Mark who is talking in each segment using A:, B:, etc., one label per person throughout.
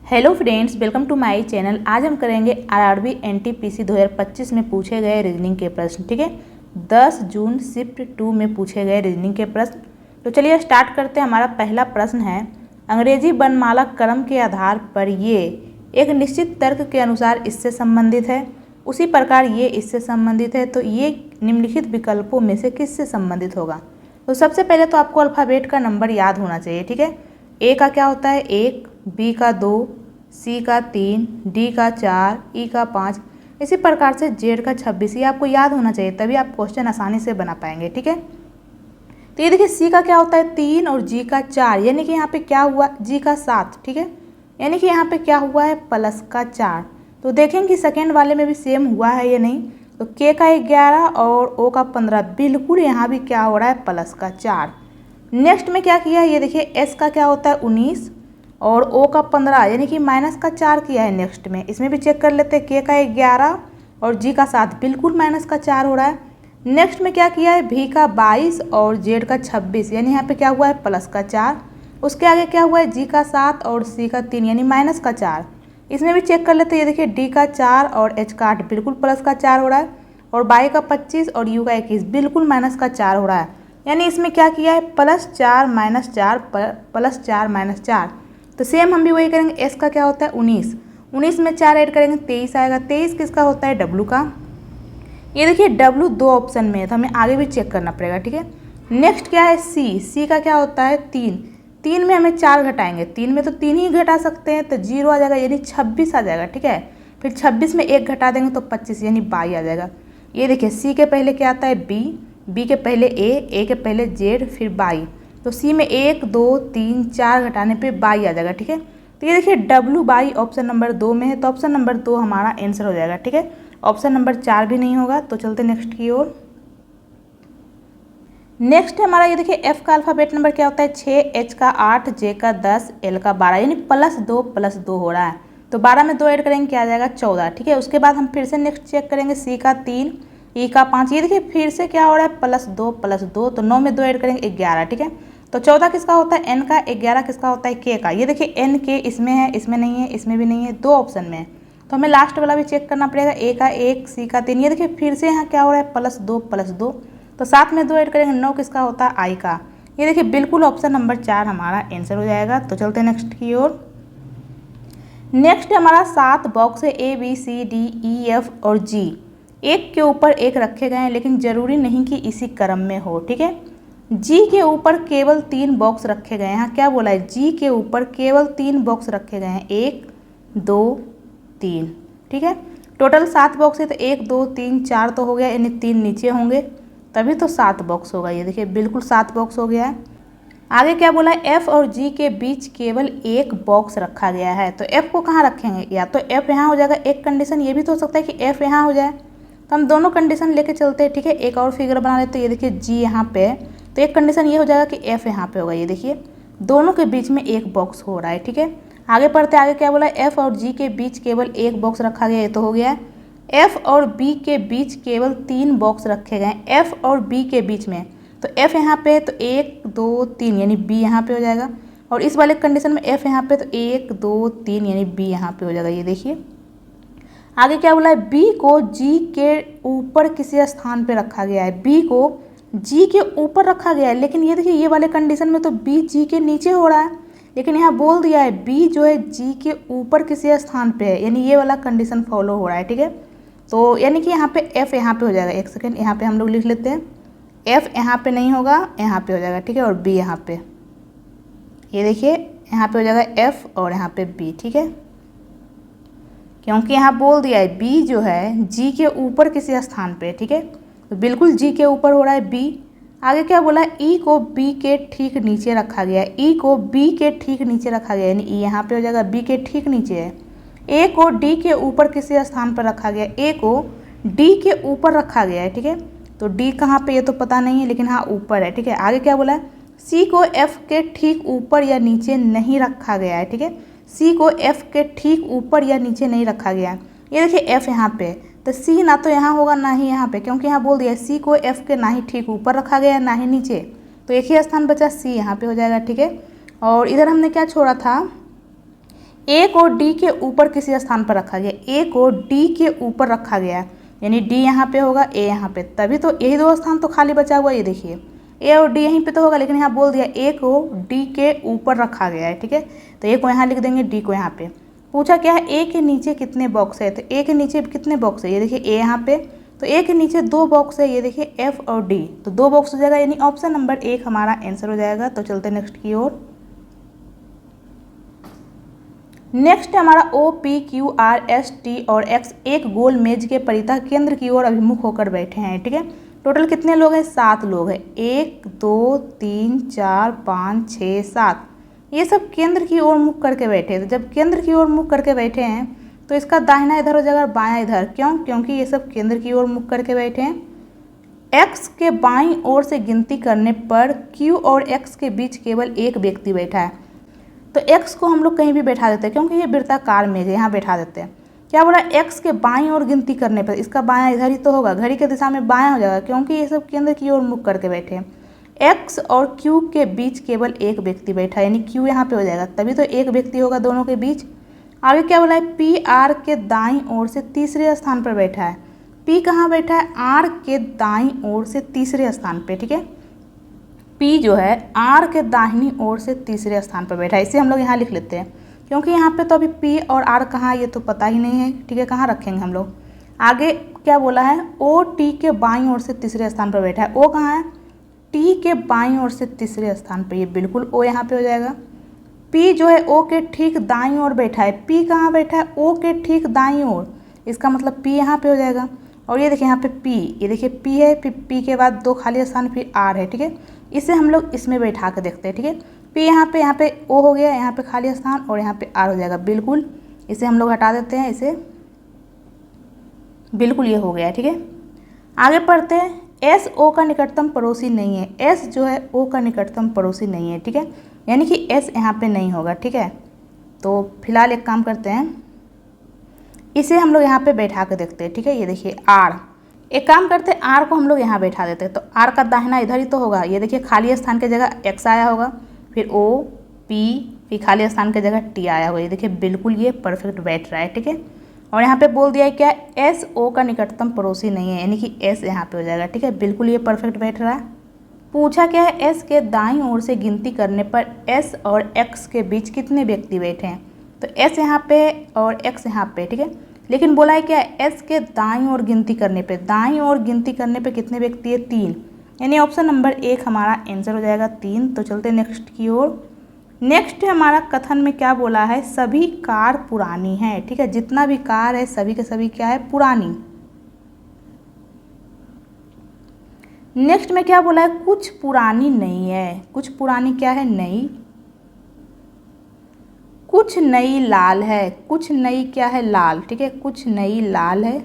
A: Hello friends, welcome to my channel. आज हम करेंगे आरआरबी एनटीपीसी 2025 में पूछे गए रीजनिंग के प्रश्न। ठीक है, 10 जून शिफ्ट 2 में पूछे गए रीजनिंग के प्रश्न। तो चलिए स्टार्ट करते हैं। हमारा पहला प्रश्न है, अंग्रेजी वर्णमाला क्रम के आधार पर ये एक निश्चित तर्क के अनुसार इससे संबंधित है, उसी प्रकार ये इससे संबंधित है, तो ये निम्नलिखित विकल्पों में से किससे संबंधित होगा। तो सबसे पहले तो आपको अल्फ़ाबेट का नंबर याद होना चाहिए। ठीक है, ए का क्या होता है 1, बी का 2, सी का 3, डी का 4, ई का 5, इसी प्रकार से जेड का 26। ये आपको याद होना चाहिए, तभी आप क्वेश्चन आसानी से बना पाएंगे। ठीक है, तो ये देखिए सी का क्या होता है 3 और जी का 4, यानी कि यहाँ पे क्या हुआ जी का 7। ठीक है, यानी कि यहाँ पे क्या हुआ है प्लस का 4। तो देखेंगे कि सेकेंड वाले में भी सेम हुआ है या नहीं। तो के का 11 और ओ का 15, बिल्कुल यहाँ भी क्या हो रहा है प्लस का 4। नेक्स्ट में क्या किया है, ये देखिए एस का क्या होता है 19 और ओ का 15, यानी कि माइनस का 4 किया है। नेक्स्ट में इसमें भी चेक कर लेते हैं, के का 11 और जी का 7, बिल्कुल माइनस का 4 हो रहा है। नेक्स्ट में क्या किया है भी का 22 और जेड का 26, यानी यहाँ पे क्या हुआ है प्लस का 4। उसके आगे क्या हुआ है जी का 7 और सी का 3, यानी माइनस का 4। इसमें भी चेक कर लेते हैं, ये देखिए डी का 4 और एच का 8, बिल्कुल प्लस का 4 हो रहा है। और बाई का 25 और यू का 21, बिल्कुल माइनस का 4 हो रहा है। यानी इसमें क्या किया है +4 - 4 +4 - 4। तो सेम हम भी वही करेंगे। एस का क्या होता है 19, 19 में 4 ऐड करेंगे 23 आएगा। 23 किसका होता है डब्लू का। ये देखिए डब्लू 2 ऑप्शन में है, तो हमें आगे भी चेक करना पड़ेगा। ठीक है, नेक्स्ट क्या है सी, सी का क्या होता है 3, 3 में हमें 4 घटाएंगे, 3 में तो 3 ही घटा सकते हैं, तो 0 आ जाएगा, यानी 26 आ जाएगा। ठीक है, फिर 26 में 1 घटा देंगे तो 25, यानी 22 आ जाएगा। ये देखिए सी के पहले क्या आता है बी, बी के पहले ए के पहले जेड, फिर 22। तो सी में 1 2 3 4 घटाने पे 22 आ जाएगा। ठीक है, तो ये देखिए डब्लू 22 ऑप्शन नंबर 2 में है, तो ऑप्शन नंबर 2 हमारा आंसर हो जाएगा। ठीक है, ऑप्शन नंबर 4 भी नहीं होगा। तो चलते नेक्स्ट की ओर। नेक्स्ट है हमारा, ये देखिए एफ का अल्फाबेट नंबर क्या होता है 6, एच का 8, जे का 10, एल का 12, यानी +2 हो रहा है। तो 12 में 2 ऐड करेंगे क्या आ जाएगा 14। ठीक है, उसके बाद हम फिर से नेक्स्ट चेक करेंगे, सी का 3, ई का 5, ये देखिए फिर से क्या हो रहा है +2, तो 9 में 2 ऐड करेंगे 11। ठीक है, तो 14 किसका होता है एन का, 11 किसका होता है के का। ये देखिए एन के इसमें है, इसमें नहीं है, इसमें भी नहीं है, 2 ऑप्शन में है, तो हमें लास्ट वाला भी चेक करना पड़ेगा। ए का 1, सी का 3, ये देखिए फिर से यहाँ क्या हो रहा है +2, तो 7 में 2 ऐड करेंगे 9 किसका होता है आई का। ये देखिए बिल्कुल ऑप्शन नंबर 4 हमारा आंसर हो जाएगा। तो चलते हैं नेक्स्ट की ओर। नेक्स्ट हमारा 7 बॉक्स है A B C D E F और जी, एक के ऊपर एक रखे गए हैं, लेकिन जरूरी नहीं कि इसी क्रम में हो। ठीक है, जी के ऊपर केवल 3 बॉक्स रखे गए हैं। यहाँ क्या बोला है जी के ऊपर केवल 3 बॉक्स रखे गए हैं, 1 2 3। ठीक है, टोटल 7 बॉक्स है, तो 1 2 3 4 तो हो गया, यानी 3 नीचे होंगे, तभी तो 7 बॉक्स होगा। ये देखिए बिल्कुल 7 बॉक्स हो गया है। आगे क्या बोला है एफ और जी के बीच केवल 1 बॉक्स रखा गया है, तो एफ को कहाँ रखेंगे, या तो एफ यहाँ हो जाएगा, एक कंडीशन ये भी तो हो सकता है कि एफ यहाँ हो जाए, तो हम दोनों कंडीशन लेके चलते हैं। ठीक है, एक और फिगर बना लेते हैं। ये देखिए जी यहाँ पे है, तो एक कंडीशन ये हो जाएगा कि एफ यहाँ पे होगा। ये देखिए दोनों के बीच में 1 बॉक्स हो रहा है। ठीक है, आगे पढ़ते आगे क्या बोला एफ और जी के बीच केवल 1 बॉक्स रखा गया, ये तो हो गया है। एफ और बी के बीच केवल 3 बॉक्स रखे गए, एफ और बी के बीच में, तो एफ यहाँ पे तो 1 2 3, यानी बी यहाँ पे हो जाएगा। और इस वाले कंडीशन में एफ यहाँ पे तो 1 2 3, यानी बी यहाँ पे हो जाएगा। ये देखिए आगे क्या बोला है बी को जी के ऊपर किसी स्थान पे रखा गया है, बी को जी के ऊपर रखा गया है, लेकिन ये देखिए ये वाले कंडीशन में तो बी जी के नीचे हो रहा है, लेकिन यहाँ बोल दिया है बी जो है जी के ऊपर किसी स्थान पे है, यानी ये वाला कंडीशन फॉलो हो रहा है। ठीक है, तो यानी कि यहाँ पे एफ यहाँ पे हो जाएगा। एक सेकेंड यहाँ पे हम लोग लिख लेते हैं, एफ यहाँ पे नहीं होगा, यहाँ पे हो जाएगा। ठीक है, और बी यहाँ पे, ये देखिए यहाँ पे हो जाएगा एफ और यहाँ पे बी। ठीक है, क्योंकि यहाँ बोल दिया है बी जो है जी के ऊपर किसी स्थान पे। ठीक है, तो बिल्कुल जी के ऊपर हो रहा है बी। आगे क्या बोला है ई को बी के ठीक नीचे रखा गया है, ई को बी के ठीक नीचे रखा गया है, यानी ई यहाँ पे हो जाएगा, बी के ठीक नीचे है। ए को डी के ऊपर किसी स्थान पर रखा गया, ए को डी के ऊपर रखा गया है। ठीक है, तो डी कहाँ पे ये तो पता नहीं है, लेकिन हाँ ऊपर है। ठीक है, आगे क्या बोला है सी को एफ के ठीक ऊपर या नीचे नहीं रखा गया है। ठीक है, सी को एफ के ठीक ऊपर या नीचे नहीं रखा गया है। ये देखिए एफ यहाँ पे, तो सी ना तो यहाँ होगा ना ही यहाँ पे, क्योंकि यहाँ बोल दिया सी को एफ के ना ही ठीक ऊपर रखा गया है ना ही नीचे, तो एक ही स्थान बचा सी यहाँ पे हो जाएगा। ठीक है, और इधर हमने क्या छोड़ा था ए को डी के ऊपर किसी स्थान पर रखा गया, ए को डी के ऊपर रखा गया, यानी डी यहाँ पे होगा, ए यहाँ पे, तभी तो यही दो स्थान तो खाली बचा हुआ। ये देखिए ए और डी यहीं पे तो होगा, लेकिन यहाँ बोल दिया ए को डी के ऊपर रखा गया है, ठीक है। तो ए को यहाँ लिख देंगे, डी को यहाँ पे। पूछा क्या है, ए के नीचे कितने बॉक्स है, तो ए के नीचे कितने बॉक्स है, ये देखिए ए यहाँ पे, तो ए के नीचे 2 बॉक्स है, ये देखिए एफ और डी, तो 2 बॉक्स हो जाएगा, यानी ऑप्शन नंबर 1 हमारा आंसर हो जाएगा। तो चलते नेक्स्ट की ओर। नेक्स्ट हमारा O P Q R S T और एक्स एक गोल मेज के परितः केंद्र की ओर अभिमुख होकर बैठे हैं, ठीक है। टोटल कितने लोग हैं, 7 लोग हैं, 1 2 3 4 5 6 7, ये सब केंद्र की ओर मुख करके बैठे हैं। तो जब केंद्र की ओर मुख करके बैठे हैं तो इसका दाहिना इधर हो जाएगा और बायां इधर, क्यों, क्योंकि ये सब केंद्र की ओर मुख करके बैठे हैं। एक्स के बाईं ओर से गिनती करने पर क्यू और एक्स के बीच केवल एक व्यक्ति बैठा है, तो एक्स को हम लोग कहीं भी बैठा देते हैं, क्योंकि ये वृत्ताकार मेज है, यहाँ बैठा देते हैं। क्या बोला, एक्स के बाईं ओर गिनती करने पर, इसका बायां इधर ही तो होगा, घड़ी के दिशा में बायां हो जाएगा, क्योंकि ये सब केंद्र की ओर मुख करके बैठे हैं। एक्स और क्यू के बीच केवल एक व्यक्ति बैठा है, यानी क्यू यहाँ पे हो जाएगा, तभी तो एक व्यक्ति होगा दोनों के बीच। आगे क्या बोला है, पी आर के दाईं ओर से तीसरे स्थान पर बैठा है। पी कहाँ बैठा है, आर के दाईं ओर से तीसरे स्थान पे, ठीक है। पी जो है आर के दाहिनी ओर से तीसरे स्थान पर बैठा है, इसे हम लोग यहाँ लिख लेते हैं, क्योंकि यहाँ पे तो अभी पी और आर कहाँ है ये तो पता ही नहीं है, ठीक है, कहाँ रखेंगे हम लोग। आगे क्या बोला है, ओ टी के बाईं ओर से तीसरे स्थान पर बैठा है। ओ कहाँ है, टी के बाईं ओर से तीसरे स्थान पर, ये बिल्कुल ओ यहाँ पे हो जाएगा। पी जो है ओ के ठीक दाईं ओर बैठा है। पी कहाँ बैठा है, ओ के ठीक दाईं ओर, इसका मतलब पी यहाँ पे हो जाएगा। और ये देखिए यहाँ पे पी, ये देखिए पी है, फिर पी के बाद 2 खाली स्थान, फिर आर है, ठीक है। इसे हम लोग इसमें बैठा के देखते हैं, ठीक है। पी यहाँ पे ओ हो गया, यहाँ पे खाली स्थान, और यहाँ पे आर हो जाएगा, बिल्कुल इसे हम लोग हटा देते हैं, इसे बिल्कुल ये हो गया, ठीक है। आगे पढ़ते हैं, एस ओ का निकटतम पड़ोसी नहीं है। एस जो है ओ का निकटतम पड़ोसी नहीं है, ठीक है, यानी कि एस यहाँ पे नहीं होगा, ठीक है। तो फिलहाल एक काम करते हैं, इसे हम लोग यहाँ पे बैठा के देखते हैं, ठीक है। ये देखिए आर, एक काम करते हैं, आर को हम लोग यहाँ बैठा देते हैं, तो आर का दाहिना इधर ही तो होगा, ये देखिए खाली स्थान की जगह एक्स आया होगा, फिर ओ पी, फिर खाली स्थान की जगह टी आया होगा, ये देखिए बिल्कुल ये परफेक्ट बैठ रहा है, ठीक है। और यहाँ पे बोल दिया है क्या, एस ओ का निकटतम पड़ोसी नहीं है, यानी कि एस यहाँ पे हो जाएगा, ठीक है, बिल्कुल ये परफेक्ट बैठ रहा है। पूछा क्या है, एस के दाईं ओर से गिनती करने पर एस और एक्स के बीच कितने व्यक्ति बैठे हैं, तो एस यहाँ पे और एक्स यहाँ पे, ठीक है। लेकिन बोला है क्या, एस के दाईं ओर गिनती करने पे, दाईं ओर गिनती करने पे कितने व्यक्ति है, 3, यानी ऑप्शन नंबर 1 हमारा आंसर हो जाएगा 3। तो चलते नेक्स्ट की ओर। नेक्स्ट हमारा कथन में क्या बोला है, सभी कार पुरानी है, ठीक है, जितना भी कार है सभी के सभी क्या है, पुरानी। नेक्स्ट में क्या बोला है, कुछ पुरानी नहीं है, कुछ पुरानी क्या है, नई, कुछ नई लाल है, कुछ नई क्या है, लाल, ठीक है, कुछ नई लाल है।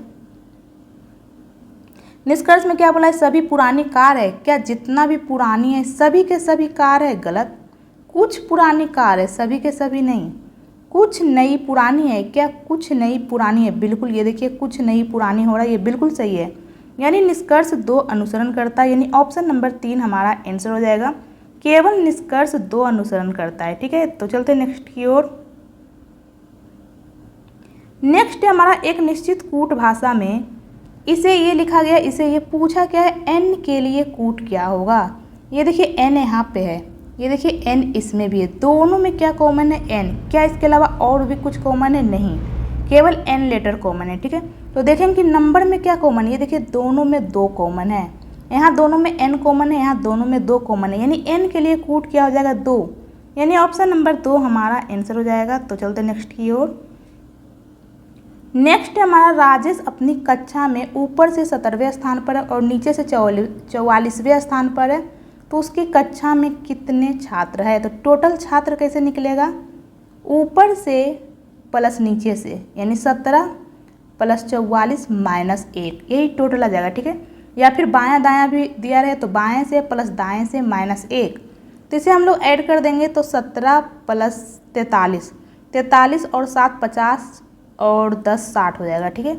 A: निष्कर्ष में क्या बोला है, सभी पुरानी कार है, क्या जितना भी पुरानी है सभी के सभी कार है, गलत। कुछ पुरानी कार है, सभी के सभी नहीं। कुछ नई पुरानी है, क्या कुछ नई पुरानी है, बिल्कुल ये देखिए कुछ नई पुरानी हो रहा है, ये बिल्कुल सही है, यानी निष्कर्ष 2 अनुसरण करता है, यानी ऑप्शन नंबर 3 हमारा आंसर हो जाएगा, केवल निष्कर्ष 2 अनुसरण करता है, ठीक है। तो चलते नेक्स्ट की ओर। नेक्स्ट हमारा एक निश्चित कूट भाषा में इसे ये लिखा गया, इसे ये पूछा क्या है, एन के लिए कूट क्या होगा। ये देखिए एन यहाँ पे है, ये देखिए एन इसमें भी है, दोनों में क्या कॉमन है, एन, क्या इसके अलावा और भी कुछ कॉमन है, नहीं, केवल एन लेटर कॉमन है, ठीक है। तो देखेंगे कि नंबर में क्या कॉमन है, ये देखिए दोनों में 2 कॉमन है, यहाँ दोनों में एन कॉमन है, यहाँ दोनों में 2 कॉमन है, यानी एन के लिए कूट क्या हो जाएगा, 2, यानी ऑप्शन नंबर 2 हमारा आंसर हो जाएगा। तो चलते नेक्स्ट की ओर। नेक्स्ट हमारा राजेश अपनी कक्षा में ऊपर से 17वें स्थान पर है और नीचे से 44वें स्थान पर है, तो उसकी कक्षा में कितने छात्र है, तो टोटल छात्र कैसे निकलेगा, ऊपर से प्लस नीचे से, यानी 17 + 44 - 1, यही टोटल आ जाएगा, ठीक है। या फिर बायां दायां भी दिया रहे तो बाएं से प्लस दाएं से -1, तो इसे हम लोग ऐड कर देंगे, तो 17 + 43, 43 और 7 50 और 10 60 हो जाएगा, ठीक है,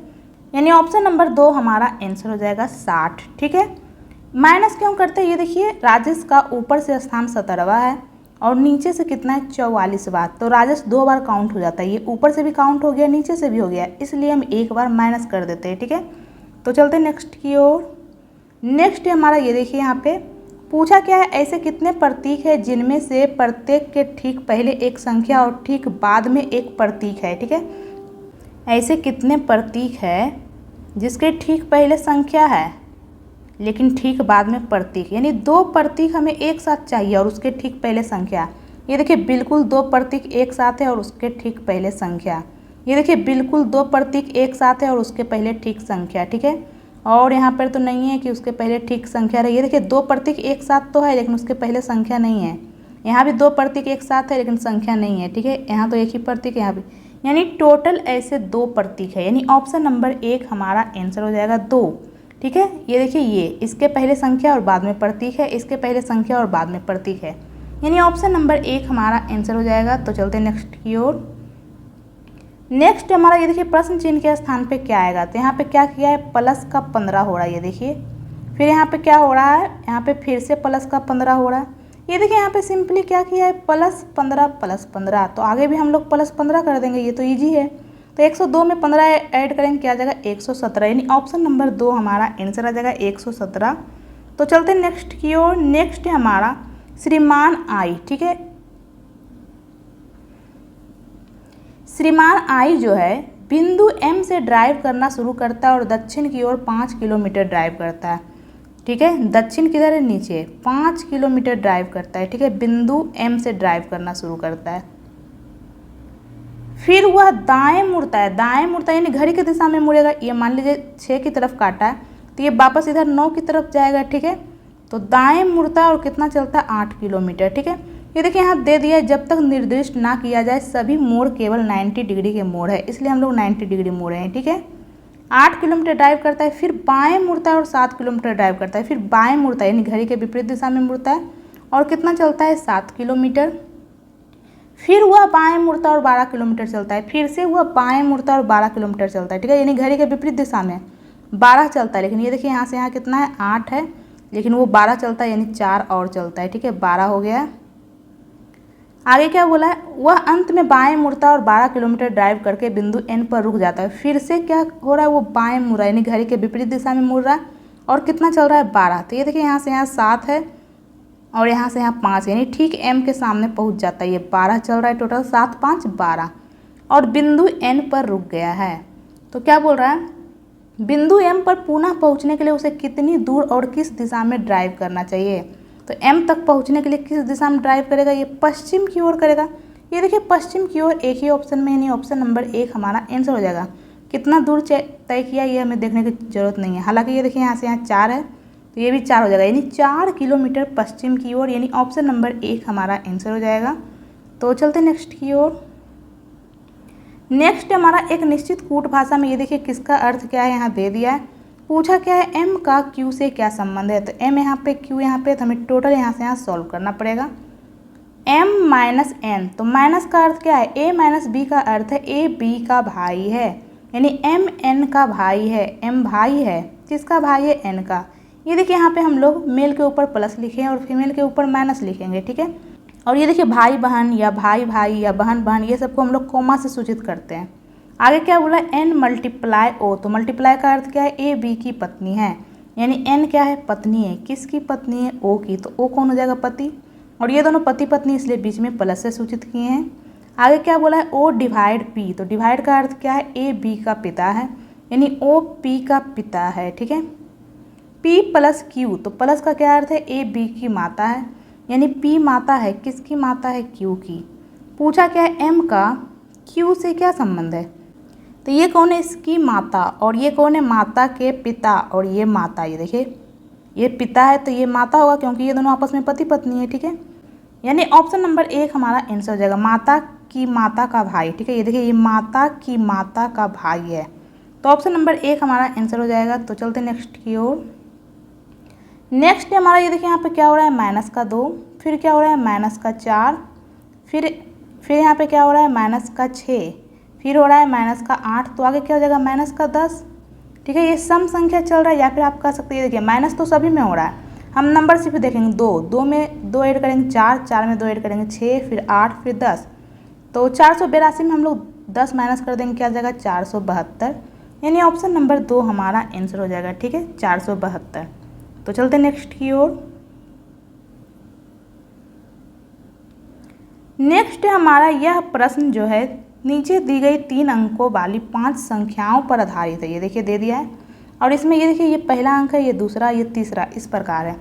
A: यानी ऑप्शन नंबर 2 हमारा आंसर हो जाएगा 60, ठीक है। माइनस क्यों करते हैं, ये देखिए राजेश का ऊपर से स्थान 17वां है और नीचे से कितना है 44 बार, तो राजस्व 2 बार काउंट हो जाता है। ये ऊपर से भी काउंट हो गया, नीचे से भी हो गया, इसलिए हम एक बार माइनस कर देते हैं। ठीक है, तो चलते हैं नेक्स्ट की ओर। नेक्स्ट है हमारा, ये देखिए यहाँ पे पूछा क्या है, ऐसे कितने प्रतीक है जिनमें से प्रत्येक के ठीक पहले एक संख्या और ठीक बाद में एक प्रतीक है। ठीक है, ऐसे कितने प्रतीक है जिसके ठीक पहले संख्या है लेकिन ठीक बाद में प्रतीक, यानी 2 प्रतीक हमें एक साथ चाहिए और उसके ठीक पहले संख्या। ये देखिए बिल्कुल 2 प्रतीक एक साथ है और उसके ठीक पहले संख्या। ये देखिए बिल्कुल 2 प्रतीक एक साथ है और उसके पहले ठीक संख्या। ठीक है, और यहाँ पर तो नहीं है कि उसके पहले ठीक संख्या रही। ये देखिए 2 प्रतीक एक साथ तो है लेकिन उसके पहले संख्या नहीं है। यहाँ भी 2 प्रतीक एक साथ है लेकिन संख्या नहीं है। ठीक है, यहाँ तो एक ही प्रतीक है, यहाँ भी, यानी टोटल ऐसे 2 प्रतीक है, यानी ऑप्शन नंबर 1 हमारा आंसर हो जाएगा 2। ठीक है, ये देखिए ये इसके पहले संख्या और बाद में प्रतीक है, इसके पहले संख्या और बाद में प्रतीक है, यानी ऑप्शन नंबर 1 हमारा आंसर हो जाएगा। तो चलते हैं नेक्स्ट की ओर। नेक्स्ट हमारा ये देखिए प्रश्न चिन्ह के स्थान पे क्या आएगा, तो यहाँ पे क्या किया है, प्लस का 15 हो रहा है। ये देखिए फिर यहाँ पे क्या हो रहा है, यहाँ पे फिर से प्लस का 15 हो रहा है। ये देखिए यहाँ पे सिंपली क्या किया है, +15 +15, तो आगे भी हम लोग +15 कर देंगे, ये तो ईजी है। तो 102 में 15 ऐड करेंगे, क्या आ जाएगा 117, यानी ऑप्शन नंबर 2 हमारा आंसर आ जाएगा 117। तो चलते हैं नेक्स्ट की ओर। नेक्स्ट है हमारा श्रीमान आई। ठीक है, श्रीमान आई जो है बिंदु M से ड्राइव करना शुरू करता है और दक्षिण की ओर 5 किलोमीटर ड्राइव करता है। ठीक है, दक्षिण किधर है, नीचे, 5 किलोमीटर ड्राइव करता है। ठीक है, बिंदु M से ड्राइव करना शुरू करता है, फिर वह दाएं मुड़ता है, दाएं मुड़ता है यानी घड़ी की दिशा में मुड़ेगा। ये मान लीजिए 6 की तरफ काटा है तो ये वापस इधर 9 की तरफ जाएगा। ठीक है, तो दाएं मुड़ता है और कितना चलता है 8 किलोमीटर। ठीक है, ये देखिए यहाँ दे दिया है, जब तक निर्दिष्ट ना किया जाए सभी मोड़ केवल 90 डिग्री के मोड़ है, इसलिए हम लोग 90 डिग्री मोड़े हैं। ठीक है, 8 किलोमीटर ड्राइव करता है, फिर बाएं मुड़ता है और 7 किलोमीटर ड्राइव करता है, फिर बाएं मुड़ता है यानी घड़ी के विपरीत दिशा में मुड़ता है और कितना चलता है 7 किलोमीटर, फिर वह बाएं मुड़ता है और 12 किलोमीटर चलता है, फिर से वह बाएं मुड़ता है और 12 किलोमीटर चलता है। ठीक है, यानी घड़ी के विपरीत दिशा में 12 चलता है, लेकिन ये देखिए यहाँ से यहाँ कितना है 8 है, लेकिन वो 12 चलता है यानी 4 और चलता है। ठीक है, 12 हो गया। आगे क्या बोला है, वह अंत में बाएं मुड़ता है और 12 किलोमीटर ड्राइव करके बिंदु N पर रुक जाता है, फिर से क्या हो रहा है, वो बाएं मुड़ रहा है यानी घड़ी के विपरीत दिशा में मुड़ रहा है और कितना चल रहा है 12। तो ये देखिए यहाँ से यहाँ 7 है और यहाँ से यहाँ 5, यानी ठीक M के सामने पहुँच जाता है। ये 12 चल रहा है, टोटल 7 5 12 और बिंदु N पर रुक गया है। तो क्या बोल रहा है, बिंदु M पर पुनः पहुँचने के लिए उसे कितनी दूर और किस दिशा में ड्राइव करना चाहिए। तो M तक पहुंचने के लिए किस दिशा में ड्राइव करेगा, ये पश्चिम की ओर करेगा। ये देखिए पश्चिम की ओर एक ही ऑप्शन में, यानी ऑप्शन नंबर 1 हमारा आंसर हो जाएगा। कितना दूर तय किया ये हमें देखने की जरूरत नहीं है, हालांकि ये देखिए यहाँ से यहाँ 4 है तो ये भी 4 हो जाएगा, यानी 4 किलोमीटर पश्चिम की ओर, यानी ऑप्शन नंबर 1 हमारा आंसर हो जाएगा। तो चलते नेक्स्ट की ओर। नेक्स्ट हमारा एक निश्चित कूट भाषा में, ये देखिए किसका अर्थ क्या है यहाँ दे दिया है। पूछा क्या है, M का Q से क्या संबंध है, तो M यहाँ पे Q यहाँ पे, तो हमें टोटल यहाँ से यहाँ सॉल्व करना पड़ेगा। M माइनस N, तो माइनस का अर्थ क्या है, A माइनस B का अर्थ है A B का भाई है, यानी M N का भाई है, M भाई है, किसका भाई है N का। ये देखिए यहाँ पे हम लोग मेल के ऊपर प्लस लिखे हैं और फीमेल के ऊपर माइनस लिखेंगे। ठीक है, और ये देखिए भाई बहन या भाई भाई या बहन बहन, ये सबको हम लोग कोमा से सूचित करते हैं। आगे क्या बोला, N मल्टीप्लाई O, तो मल्टीप्लाई का अर्थ क्या है, A B की पत्नी है, यानी N क्या है, पत्नी है, किसकी पत्नी है, O की, तो O कौन हो जाएगा, पति, और ये दोनों पति पत्नी इसलिए बीच में प्लस से सूचित किए हैं। आगे क्या बोला है, O डिवाइड P, तो डिवाइड का अर्थ क्या है, A B का पिता है, यानी O P का पिता है। ठीक है, P प्लस Q, तो प्लस का क्या अर्थ है, A B की माता है, यानी P माता है, किसकी माता है, Q की। पूछा क्या है, M का Q से क्या संबंध है, तो ये कौन है, इसकी माता, और ये कौन है, माता के पिता, और ये माता, ये देखिए ये पिता है तो ये माता होगा क्योंकि ये दोनों आपस में पति पत्नी है। ठीक है, यानी ऑप्शन नंबर 1 हमारा आंसर हो जाएगा, माता की माता का भाई। ठीक है, ये देखिए ये माता की माता का भाई है, तो ऑप्शन नंबर 1 हमारा आंसर हो जाएगा। तो चलते नेक्स्ट की ओर। नेक्स्ट हमारा ये देखिए यहाँ पे क्या हो रहा है, माइनस का 2, फिर क्या हो रहा है, माइनस का 4, फिर यहाँ पे क्या हो रहा है, माइनस का 6, फिर हो रहा है माइनस का 8, तो आगे क्या हो जाएगा, माइनस का 10। ठीक है, ये सम संख्या चल रहा है, या फिर आप कह सकते हैं देखिए माइनस तो सभी में हो रहा है, हम नंबर सिर्फ देखेंगे 2 में 2 ऐड करेंगे 4 में 2 ऐड करेंगे 6, फिर 8, फिर 10। तो 482 में हम लोग 10 माइनस कर देंगे, क्या आ जाएगा 472, यानी ऑप्शन नंबर 2 हमारा आंसर हो जाएगा। ठीक है, 472। तो चलते नेक्स्ट की ओर। नेक्स्ट हमारा यह प्रश्न जो है नीचे दी गई 3 अंकों वाली 5 संख्याओं पर आधारित है। ये देखिए दे दिया है, और इसमें ये देखिए ये पहला अंक है, ये दूसरा, ये तीसरा, इस प्रकार है।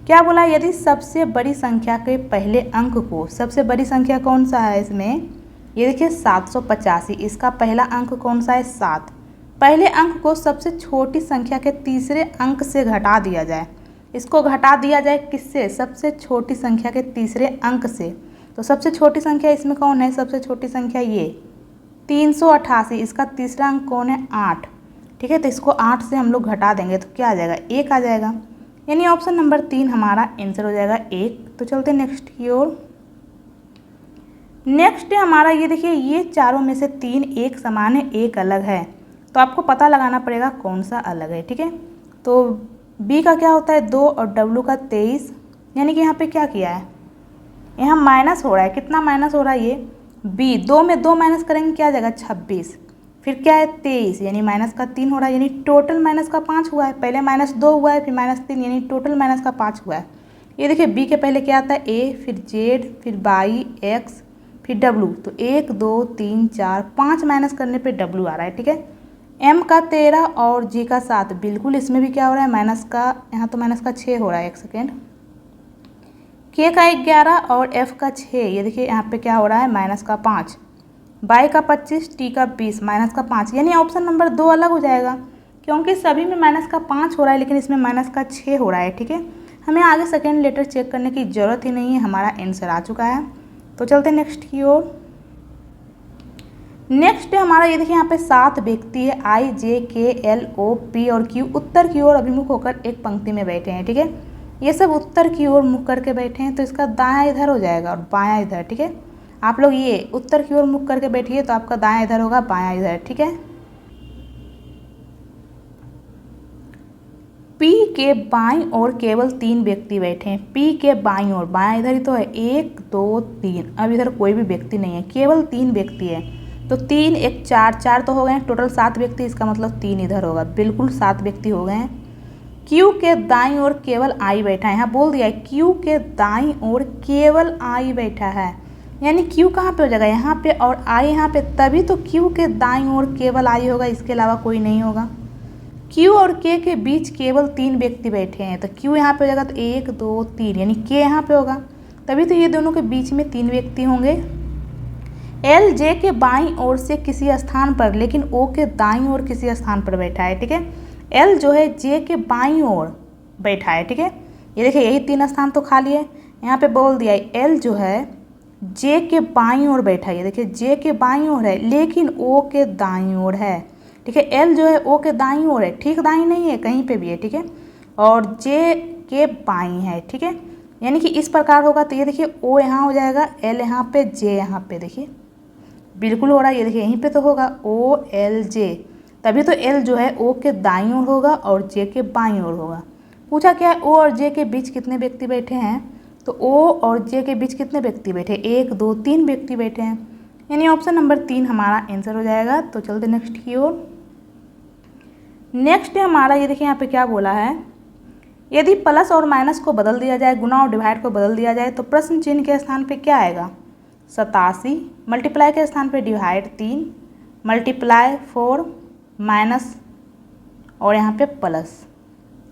A: क्या बोला, यदि सबसे बड़ी संख्या के पहले अंक को, सबसे बड़ी संख्या कौन सा है इसमें, ये देखिए 785, इसका पहला अंक कौन सा है 7। पहले अंक को सबसे छोटी संख्या के तीसरे अंक से घटा दिया जाए। इसको घटा दिया जाए किससे, सबसे छोटी संख्या के तीसरे अंक से। तो सबसे छोटी संख्या इसमें कौन है, सबसे छोटी संख्या ये 388, इसका तीसरा अंक कौन है 8। ठीक है, तो इसको 8 से हम लोग घटा देंगे तो क्या आ जाएगा 1 आ जाएगा, यानी ऑप्शन नंबर 3 हमारा आंसर हो जाएगा 1। तो चलते नेक्स्ट की ओर। नेक्स्ट हमारा ये देखिए ये चारों में से 3 एक समान है, एक अलग है, तो आपको पता लगाना पड़ेगा कौन सा अलग है। ठीक है, तो बी का क्या होता है 2 और डब्लू का 23, यानी कि यहाँ पे क्या किया है, यहाँ माइनस हो रहा है। कितना माइनस हो रहा है, ये बी 2 में 2 माइनस करेंगे क्या आ जाएगा 26, फिर क्या है 23, यानी माइनस का 3 हो रहा है, यानी टोटल माइनस का 5 हुआ है। पहले -2 हुआ है, फिर -3, यानी टोटल माइनस का 5 हुआ है। ये देखिए बी के पहले क्या आता है ए, फिर जेड, फिर वाई, एक्स, फिर डब्लू। तो 1 2 3 4 5 माइनस करने पे डब्लू आ रहा है। ठीक है, एम का 13 और जी का 7, बिल्कुल इसमें भी क्या हो रहा है माइनस का, यहाँ तो माइनस का 6 हो रहा है, एक सेकेंड। के का 11 और एफ का 6, ये देखिए यहाँ पे क्या हो रहा है माइनस का 5, बाई का 25, टी का 20, माइनस का 5, यानी ऑप्शन नंबर 2 अलग हो जाएगा, क्योंकि सभी में माइनस का 5 हो रहा है लेकिन इसमें माइनस का 6 हो रहा है। ठीक है, हमें आगे सेकेंड लेटर चेक करने की ज़रूरत ही नहीं है, हमारा आंसर आ चुका है। तो चलते नेक्स्ट की ओर। नेक्स्ट हमारा ये देखिए यहाँ पे 7 व्यक्ति है, आई जे के एल ओ पी और क्यू उत्तर की ओर अभिमुख होकर एक पंक्ति में बैठे हैं। ठीक है, ये सब उत्तर की ओर मुख करके बैठे हैं, तो इसका दायां इधर हो जाएगा और बायां इधर। ठीक है, आप लोग ये उत्तर की ओर मुख करके बैठिए तो आपका दायां इधर होगा, बायां इधर। ठीक है, पी के बाईं ओर केवल 3 व्यक्ति बैठे हैं। पी के बाईं ओर, बायां इधर ही तो है, 1 2 3, अब इधर कोई भी व्यक्ति नहीं है, केवल 3 व्यक्ति है। तो 3 1 4 4 तो हो गए, टोटल 7 व्यक्ति, इसका मतलब 3 इधर होगा, बिल्कुल 7 व्यक्ति हो गए हैं। क्यू के दाईं ओर केवल आई बैठा है, यहाँ बोल दिया है क्यू के दाईं ओर केवल आई बैठा है, यानी क्यू कहाँ पे हो जाएगा यहाँ पे और आई यहाँ पे, तभी तो क्यू के दाईं ओर केवल आई होगा, इसके अलावा कोई नहीं होगा। क्यू और के के बीच केवल 3 व्यक्ति बैठे हैं, तो क्यू यहाँ पे हो जाएगा, तो 1 2 3, यानी के यहाँ पे होगा, तभी तो ये दोनों के बीच में 3 व्यक्ति होंगे। एल जे के बाईं ओर से किसी स्थान पर, लेकिन ओ के दाईं ओर किसी स्थान पर बैठा है। ठीक है, एल जो है जे के बाईं ओर बैठा है। ठीक है, ये देखिए यही 3 स्थान तो खाली है, यहाँ पे बोल दिया है एल जो है जे के बाईं ओर बैठा है। ये देखिए जे के बाईं ओर है लेकिन ओ के दाईं ओर है। ठीक है, एल जो है ओ के दाईं ओर है, ठीक दाईं नहीं है, कहीं पे भी है। ठीक है, और जे के बाईं है। ठीक है, यानी कि इस प्रकार होगा, तो ये देखिए ओ यहाँ हो जाएगा, एल यहाँ पे, जे यहाँ पे, देखिए बिल्कुल हो रहा है, ये देखिए यहीं पे तो होगा ओ एल जे, तभी तो एल जो है ओ के दाईं ओर होगा और जे के बाईं ओर होगा। पूछा क्या है ओ और जे के बीच कितने व्यक्ति बैठे हैं, तो ओ और जे के बीच कितने व्यक्ति बैठे, 1 2 3 व्यक्ति बैठे हैं, यानी ऑप्शन नंबर 3 हमारा आंसर हो जाएगा। तो चलते नेक्स्ट की ओर। नेक्स्ट हमारा ये देखिए यहाँ पे क्या बोला है, यदि प्लस और माइनस को बदल दिया जाए, गुना और डिवाइड को बदल दिया जाए, तो प्रश्न चिन्ह के स्थान पे क्या आएगा 87, मल्टीप्लाई के स्थान पे डिवाइड 3, मल्टीप्लाई 4, माइनस और यहाँ पे प्लस,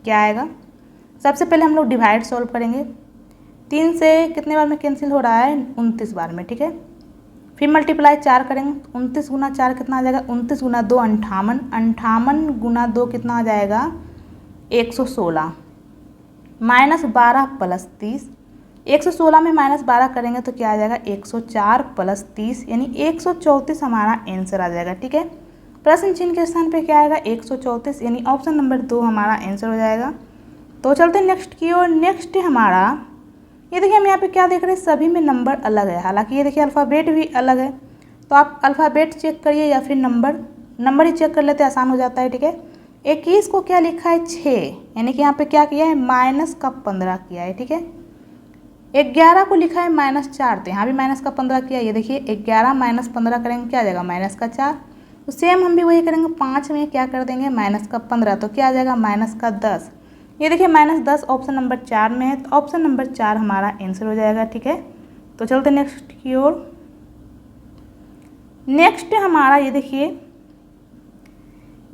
A: क्या आएगा। सबसे पहले हम लोग डिवाइड सॉल्व करेंगे, 3 से कितने बार में कैंसिल हो रहा है 29 बार में। ठीक है, फिर मल्टीप्लाई 4 करेंगे, 29 गुना 4 कितना आ जाएगा, 29 गुना 2 58, 58 गुना 2 कितना आ जाएगा 116, माइनस 12 प्लस 30, 116 में माइनस 12 करेंगे तो क्या आ जाएगा 104 प्लस 30, यानी 134 हमारा आंसर आ जाएगा। ठीक है, प्रश्न चिन्ह के स्थान पे क्या आएगा 134, यानी ऑप्शन नंबर 2 हमारा आंसर हो जाएगा। तो चलते नेक्स्ट की ओर। नेक्स्ट हमारा ये देखिए हम यहाँ पे क्या देख रहे हैं, सभी में नंबर अलग है, हालांकि ये देखिए अल्फ़ाबेट भी अलग है, तो आप अल्फ़ाबेट चेक करिए या फिर नंबर ही चेक कर लेते, आसान हो जाता है। ठीक है, 21 को क्या लिखा है 6, यानी कि यहाँ पे क्या किया है माइनस का 15 किया है, ठीक है। 11 को लिखा है -4, तो यहाँ भी माइनस का 15 किया। ये देखिए 11 माइनस 15 करेंगे क्या आ जाएगा माइनस का 4। तो सेम हम भी वही करेंगे, 5 में क्या कर देंगे माइनस का 15, तो क्या आ जाएगा माइनस का 10। ये देखिए -10 ऑप्शन नंबर 4 में है, तो ऑप्शन नंबर 4 हमारा आंसर हो जाएगा, ठीक है। तो चलते नेक्स्ट की ओर। नेक्स्ट हमारा ये देखिए,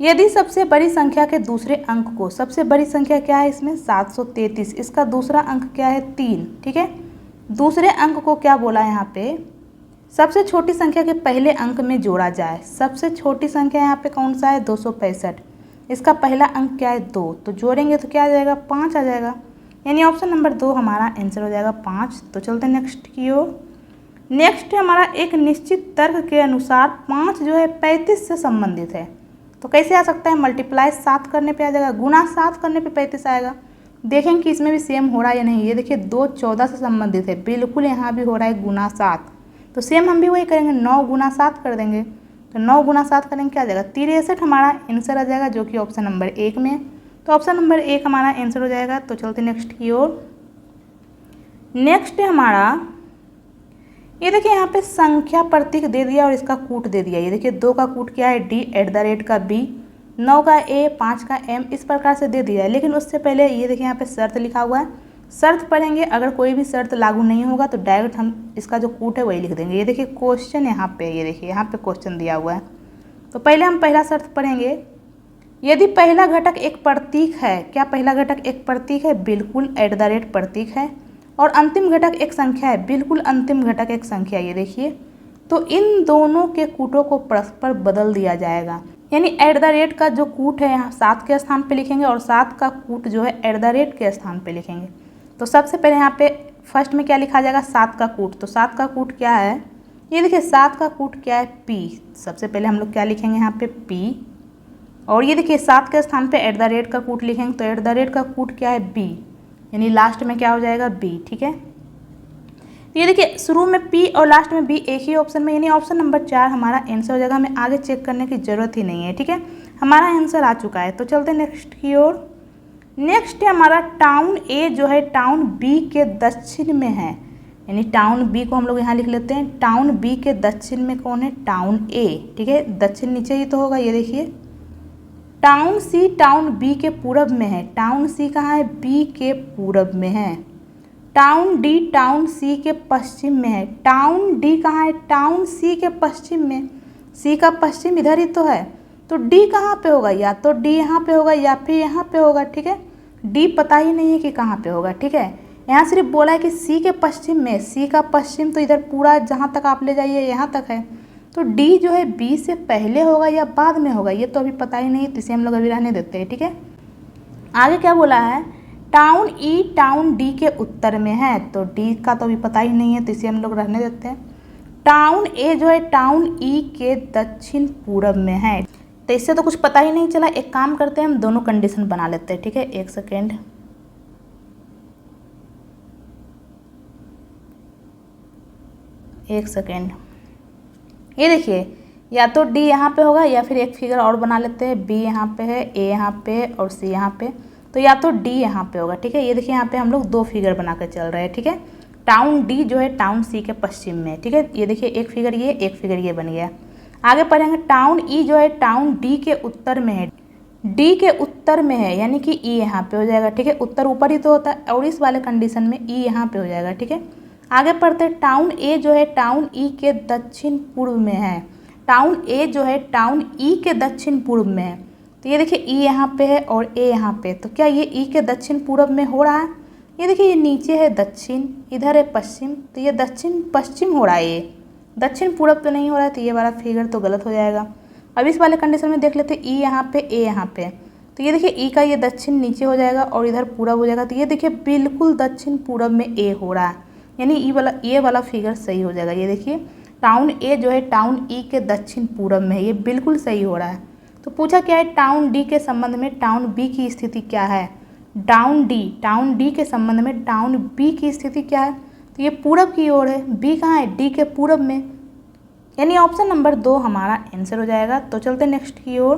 A: यदि सबसे बड़ी संख्या के दूसरे अंक को, सबसे बड़ी संख्या क्या है इसमें 733, इसका दूसरा अंक क्या है 3, ठीक है। दूसरे अंक को क्या बोला है यहाँ पे, सबसे छोटी संख्या के पहले अंक में जोड़ा जाए। सबसे छोटी संख्या यहाँ पे कौन सा है 265, इसका पहला अंक क्या है 2, तो जोड़ेंगे तो क्या आ जाएगा 5 आ जाएगा, यानी ऑप्शन नंबर 2 हमारा आंसर हो जाएगा 5। तो चलते नेक्स्ट की ओर। नेक्स्ट हमारा एक निश्चित तर्क के अनुसार 5 जो है 35 से संबंधित है, तो कैसे आ सकता है मल्टीप्लाई 7 करने पे आ जाएगा, गुना 7 करने पे 35 आएगा। देखेंगे कि इसमें भी सेम हो रहा है या नहीं। ये देखिए 2 14 से संबंधित है, बिल्कुल यहाँ भी हो रहा है गुना 7, तो सेम हम भी वही करेंगे 9 गुना 7 कर देंगे, तो 9 गुना 7 करेंगे क्या आ जाएगा 63 हमारा आंसर आ जाएगा, जो कि ऑप्शन नंबर 1 में है। तो ऑप्शन नंबर 1 हमारा आंसर हो जाएगा। तो चलते नेक्स्ट की ओर। नेक्स्ट हमारा ये देखिए यहाँ पे संख्या प्रतीक दे दिया और इसका कूट दे दिया। ये देखिए 2 का कूट क्या है D @ B, 9 का A, 5 का M, इस प्रकार से दे दिया है। लेकिन उससे पहले ये देखिए यहाँ पे शर्त लिखा हुआ है, शर्त पढ़ेंगे, अगर कोई भी शर्त लागू नहीं होगा तो डायरेक्ट हम इसका जो कूट है वही लिख देंगे। ये देखिए क्वेश्चन यहाँ पे, ये देखिए यहाँ पे क्वेश्चन दिया हुआ है, तो पहले हम पहला शर्त पढ़ेंगे। यदि पहला घटक एक प्रतीक है, क्या पहला घटक एक प्रतीक है, बिल्कुल @ प्रतीक है, और अंतिम घटक एक संख्या है, बिल्कुल अंतिम घटक एक संख्या। ये देखिए, तो इन दोनों के कूटों को परस्पर बदल दिया जाएगा, यानी @ का जो कूट है यहाँ 7 के स्थान पे लिखेंगे और 7 का कूट जो है @ के स्थान पे लिखेंगे। तो सबसे पहले यहाँ पे फर्स्ट में क्या लिखा जाएगा 7 का कूट, तो 7 का कूट क्या है, ये देखिए 7 का कूट क्या है P, सबसे पहले हम लोग क्या लिखेंगे यहाँ पे P, और ये देखिए 7 के स्थान पे @ का कूट लिखेंगे, तो @ का कूट क्या है B, यानी लास्ट में क्या हो जाएगा B, ठीक है। तो ये देखिए शुरू में P और लास्ट में B एक ही ऑप्शन में, यानी ऑप्शन नंबर 4 हमारा आंसर हो जाएगा। हमें आगे चेक करने की ज़रूरत ही नहीं है, ठीक है, हमारा आंसर आ चुका है। तो चलते नेक्स्ट की ओर। नेक्स्ट है हमारा टाउन A जो है टाउन B के दक्षिण में है, यानी टाउन B को हम लोग यहाँ लिख लेते हैं। टाउन B के दक्षिण में कौन है टाउन A, ठीक है, दक्षिण नीचे ही तो होगा। ये देखिए टाउन C टाउन B के पूरब में है, टाउन C कहाँ है B के पूरब में है। टाउन D टाउन C के पश्चिम में है, टाउन D कहाँ है टाउन C के पश्चिम में, C का पश्चिम इधर ही तो है, तो D कहाँ पे होगा, या तो D यहाँ पे होगा या फिर यहाँ पे होगा, ठीक है। D पता ही नहीं है कि कहाँ पे होगा, ठीक है, यहाँ सिर्फ बोला है कि C के पश्चिम में, C का पश्चिम तो इधर पूरा जहाँ तक आप ले जाइए यहाँ तक है, तो D जो है B से पहले होगा या बाद में होगा ये तो अभी पता ही नहीं, तो इसे हम लोग अभी रहने देते हैं, ठीक है। आगे क्या बोला है, टाउन E टाउन D के उत्तर में है, तो D का तो अभी पता ही नहीं है, तो इसे हम लोग रहने देते हैं। टाउन A जो है टाउन E के दक्षिण पूरब में है, तो इससे तो कुछ पता ही नहीं चला। एक काम करते हैं, हम दोनों कंडीशन बना लेते हैं, ठीक है, एक सेकेंड। ये देखिए या तो D यहाँ पे होगा या फिर एक फिगर और बना लेते हैं, B यहाँ पे है, A यहाँ पे है और C यहाँ पे, तो या तो D यहाँ पे होगा, ठीक है। ये देखिए यहाँ पे हम लोग 2 फिगर बना कर चल रहे हैं, ठीक है। टाउन D जो है टाउन C के पश्चिम में, ठीक है, ये देखिए एक फिगर ये, एक फिगर ये बन गया। आगे पढ़ेंगे टाउन E जो है टाउन D के उत्तर में है, D के उत्तर में है, यानी कि E यहाँ पे हो जाएगा, ठीक है, उत्तर ऊपर ही तो होता है, और इस वाले कंडीशन में E यहाँ पे हो जाएगा, ठीक है। आगे पढ़ते हैं टाउन A जो है टाउन E के दक्षिण पूर्व में है, टाउन A जो है टाउन E के दक्षिण पूर्व में है, तो ये देखिए E यहाँ पे है और A यहाँ पे, तो क्या ये E के दक्षिण पूर्व में हो रहा है। ये देखिए ये नीचे है दक्षिण, इधर है पश्चिम, तो ये दक्षिण पश्चिम हो रहा है, ये दक्षिण पूर्व तो नहीं हो रहा है, तो ये वाला फिगर तो गलत हो जाएगा। अब इस वाले कंडीशन में देख लेते हैं, E यहाँ पे A यहाँ पे, तो ये देखिए E का ये दक्षिण नीचे हो जाएगा और इधर पूरब हो जाएगा, तो ये देखिए बिल्कुल दक्षिण पूरब में A हो रहा है, यानी ये वाला फिगर सही हो जाएगा। ये देखिए टाउन A जो है टाउन E के दक्षिण पूरब में है, ये बिल्कुल सही हो रहा है। तो पूछा क्या है टाउन D के संबंध में टाउन B की स्थिति क्या है, टाउन D के संबंध में टाउन B की स्थिति क्या है, तो ये पूरब की ओर है, B कहाँ है D के पूरब में, यानी ऑप्शन नंबर 2 हमारा आंसर हो जाएगा। तो चलते नेक्स्ट की ओर।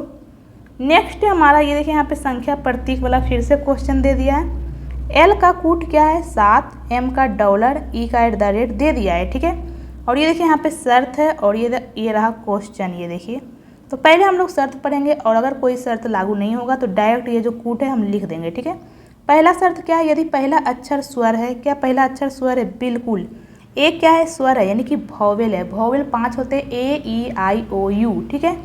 A: नेक्स्ट हमारा ये देखिए यहाँ पे संख्या प्रतीक वाला फिर से क्वेश्चन दे दिया है। एल का कूट क्या है 7, एम का डॉलर, ई का @ दे दिया है, ठीक है। और ये देखिए यहाँ पे शर्त है और ये रहा क्वेश्चन, ये देखिए। तो पहले हम लोग शर्त पढ़ेंगे और अगर कोई शर्त लागू नहीं होगा तो डायरेक्ट ये जो कूट है हम लिख देंगे, ठीक है। पहला शर्त क्या है, यदि पहला अक्षर स्वर है, क्या पहला अक्षर स्वर है, बिल्कुल। ए क्या है, स्वर है यानी कि वॉवेल है। वॉवेल 5 होते हैं, ए ई आई ओ यू, ठीक है।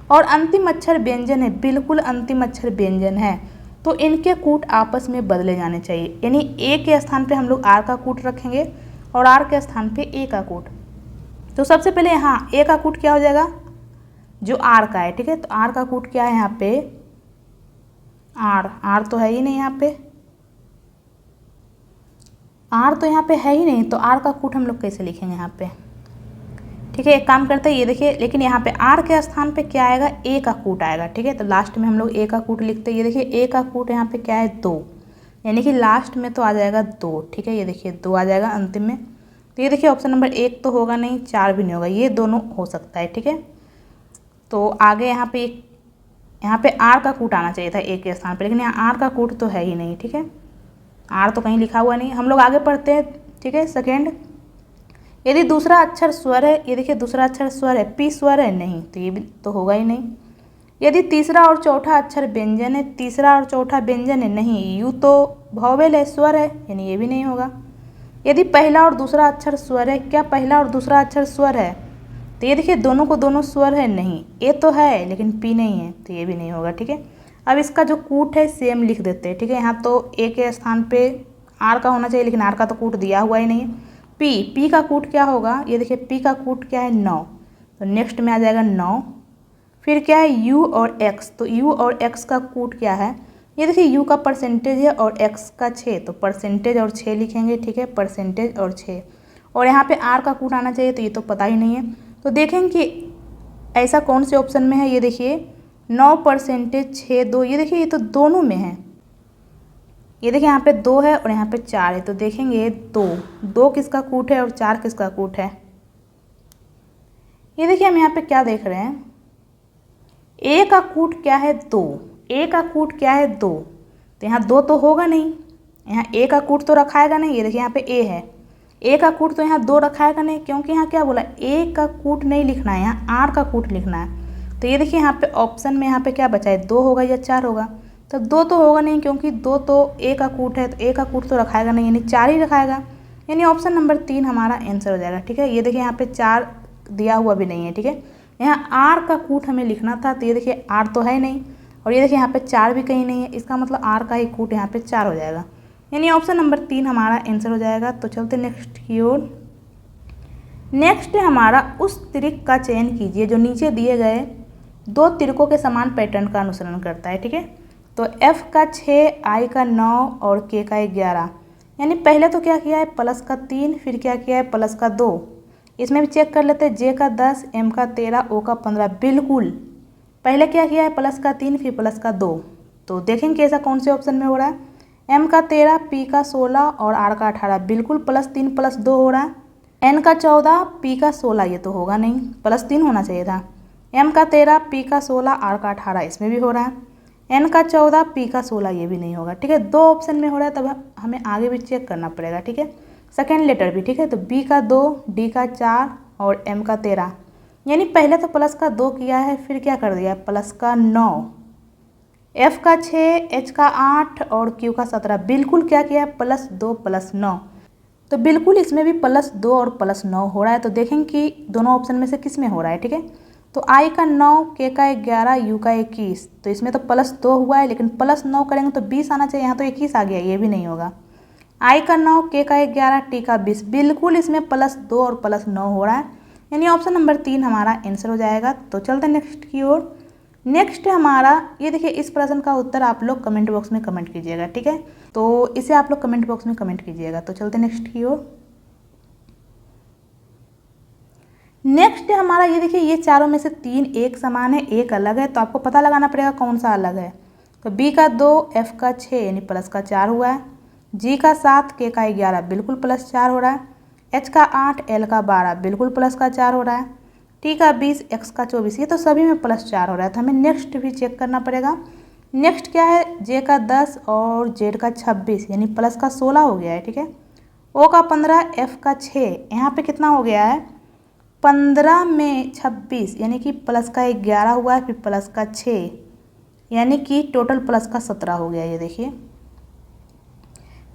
A: और अंतिम अक्षर व्यंजन है, बिल्कुल अंतिम अक्षर व्यंजन है, तो इनके कूट आपस में बदले जाने चाहिए। यानी ए के स्थान पे हम लोग आर का कूट रखेंगे और आर के स्थान पे ए का कूट। तो सबसे पहले यहाँ ए का कूट क्या हो जाएगा, जो आर का है, ठीक है। तो आर का कूट क्या है यहाँ पे, आर तो है ही नहीं यहाँ पे, आर तो यहाँ पे है ही नहीं, तो आर का कूट हम लोग कैसे लिखेंगे यहाँ पे, ठीक है। एक काम करते हैं, ये देखिए, लेकिन यहाँ पे आर के स्थान पे क्या आएगा, ए का कूट आएगा, ठीक है। तो लास्ट में हम लोग ए का कूट लिखते हैं। ये देखिए ए का कूट यहाँ पे क्या है, 2, यानी कि लास्ट में तो आ जाएगा 2, ठीक है। ये देखिए 2 आ जाएगा अंतिम में। तो ये देखिए ऑप्शन नंबर 1 तो होगा नहीं, 4 भी नहीं होगा, ये दोनों हो सकता है, ठीक है। तो आगे यहाँ पे आर का कूट आना चाहिए था ए के स्थान पर, लेकिन यहाँ आर का कूट तो है ही नहीं, ठीक है। आर तो कहीं लिखा हुआ नहीं। हम लोग आगे पढ़ते हैं, ठीक है। सेकेंड, यदि दूसरा अक्षर स्वर है, ये देखिए दूसरा अक्षर स्वर है, पी स्वर है, नहीं, तो ये भी तो होगा ही नहीं। यदि तीसरा और चौथा अक्षर व्यंजन है, तीसरा और चौथा व्यंजन है, नहीं, यू तो वॉवेल है, स्वर है, यानी ये भी नहीं होगा। यदि पहला और दूसरा अक्षर स्वर है, क्या पहला और दूसरा अक्षर स्वर है, तो ये देखिए दोनों को दोनों स्वर है, नहीं, ए तो है लेकिन पी नहीं है, तो ये भी नहीं होगा, ठीक है। अब इसका जो कूट है सेम लिख देते हैं, ठीक है। यहाँ तो ए के स्थान पे आर का होना चाहिए, लेकिन आर का तो कूट दिया हुआ ही नहीं है। पी का कूट क्या होगा, ये देखिए पी का कूट क्या है, 9, तो नेक्स्ट में आ जाएगा 9। फिर क्या है, यू और एक्स, तो यू और एक्स का कूट क्या है, ये देखिए यू का परसेंटेज है और एक्स का 6, तो परसेंटेज और 6 लिखेंगे, ठीक है, परसेंटेज और 6। और यहाँ पे आर का कूट आना चाहिए, तो ये तो पता ही नहीं है। तो देखेंगे कि ऐसा कौन से ऑप्शन में है, ये देखिए 9%, 6, 2, ये देखिए ये तो दोनों में है। ये देखिए यहाँ पे 2 है और यहाँ पे 4 है, तो देखेंगे 2 किसका कूट है और 4 किसका कूट है। ये देखिए हम यहाँ पे क्या देख रहे हैं, ए का कूट क्या है, 2, ए का कूट क्या है, 2, तो यहाँ 2 तो होगा नहीं, यहाँ ए का कूट तो रखाएगा नहीं। ये देखिए यहाँ पे ए है, ए का कूट तो यहाँ 2 रखाएगा नहीं, क्योंकि यहाँ क्या बोला, ए का कूट नहीं लिखना है, यहाँ आर का कूट लिखना है। तो ये देखिए यहाँ पे ऑप्शन में यहाँ पे क्या बचा है, 2 होगा या 4 होगा, तो 2 तो होगा नहीं, क्योंकि 2 तो ए का कूट है, तो ए का कूट तो रखाएगा नहीं, यानी 4 ही रखाएगा, यानी ऑप्शन नंबर 3 हमारा आंसर हो जाएगा, ठीक है। ये देखिए यहाँ पे 4 दिया हुआ भी नहीं है, ठीक है। यहाँ आर का कूट हमें लिखना था, तो ये देखिए आर तो है नहीं, और ये देखिए यहाँ पे 4 भी कहीं नहीं है, इसका मतलब आर का ही कूट यहाँ पे 4 हो जाएगा, यानी ऑप्शन नंबर 3 हमारा आंसर हो जाएगा। तो चलते नेक्स्ट की ओर। नेक्स्ट हमारा उस त्रिक का चयन कीजिए जो नीचे दिए गए 2 त्रिकों के समान पैटर्न का अनुसरण करता है, ठीक है। तो F का 6, I का 9 और K का 11, यानी पहले तो क्या किया है, प्लस का 3, फिर क्या किया है, प्लस का 2। इसमें भी चेक कर लेते हैं, J का 10, M का 13, O का 15, बिल्कुल पहले क्या किया है, प्लस का 3 फिर प्लस का 2। तो देखेंगे ऐसा कौन से ऑप्शन में हो रहा है, M का 13, P का 16 और R का 18, बिल्कुल +3 +2 हो रहा है। N का 14, P का 16, ये तो होगा नहीं, +3 होना चाहिए था। M का 13, P का 16, R का 18, इसमें भी हो रहा है। N का 14, P का 16, ये भी नहीं होगा, ठीक है। 2 ऑप्शन में हो रहा है, तब हमें आगे भी चेक करना पड़ेगा, ठीक है। सेकेंड लेटर भी, ठीक है। तो B का 2, D का 4 और M का 13, यानी पहले तो प्लस का 2 किया है, फिर क्या कर दिया, प्लस का 9, F का 6, H का 8 और Q का 17, बिल्कुल क्या किया है, +2 +9, तो बिल्कुल इसमें भी +2 और +9 हो रहा है। तो देखेंगे कि दोनों ऑप्शन में से किस में हो रहा है, ठीक है। तो I का 9, K का 11, U का 21, तो इसमें तो +2 हुआ है, लेकिन +9 करेंगे तो 20 आना चाहिए, यहाँ तो 21 आ गया, ये भी नहीं होगा। I का 9, K का 11, T का 20, बिल्कुल इसमें +2 और +9 हो रहा है, यानी ऑप्शन नंबर 3 हमारा आंसर हो जाएगा। तो चलते हैं नेक्स्ट की ओर। नेक्स्ट हमारा ये देखिए, इस प्रश्न का उत्तर आप लोग कमेंट बॉक्स में कमेंट कीजिएगा, ठीक है। तो इसे आप लोग कमेंट बॉक्स में कमेंट कीजिएगा। तो चलते नेक्स्ट की ओर। नेक्स्ट हमारा ये देखिए, ये चारों में से 3 एक समान है, एक अलग है, तो आपको पता लगाना पड़ेगा कौन सा अलग है। तो B का 2, F का 6, यानी प्लस का 4 हुआ है। G का 7, K का 11, बिल्कुल +4 हो रहा है। H का 8, L का 12, बिल्कुल प्लस का 4 हो रहा है। टी का 20, एक्स का 24, ये तो सभी में +4 हो रहा है, तो हमें नेक्स्ट भी चेक करना पड़ेगा। नेक्स्ट क्या है, जे का 10 और जेड का 26 यानी प्लस का 16 हो गया है, ठीक है। ओ का 15, एफ का 6, यहाँ पे कितना हो गया है, 15 में 26 यानी कि प्लस का 11 हुआ है, फिर प्लस का 6 यानी कि टोटल प्लस का 17 हो गया, ये देखिए।